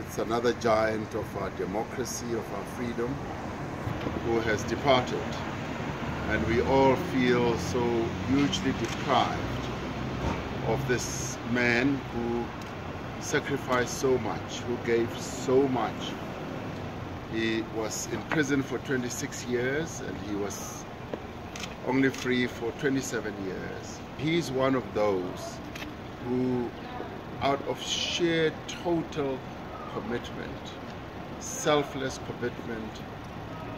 It's another giant of our democracy, of our freedom, who has departed. And we all feel so hugely deprived of this man who sacrificed so much, who gave so much. He was in prison for 26 years and he was only free for 27 years. He's one of those who, out of sheer total commitment, selfless commitment,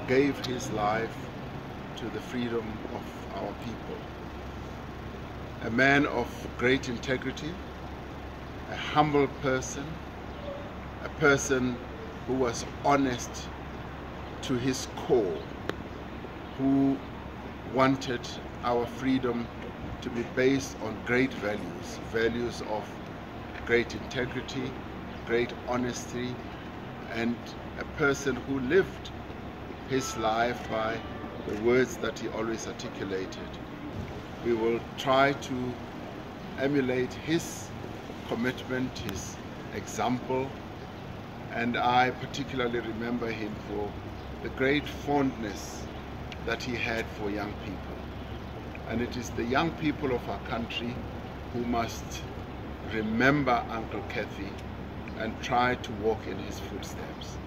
gave his life to the freedom of our people. A man of great integrity, a humble person, a person who was honest to his core, who wanted our freedom to be based on great values, values of great integrity, great honesty, and a person who lived his life by the words that he always articulated. We will try to emulate his commitment, his example, and I particularly remember him for the great fondness that he had for young people. And it is the young people of our country who must remember Uncle Kathy and try to walk in his footsteps.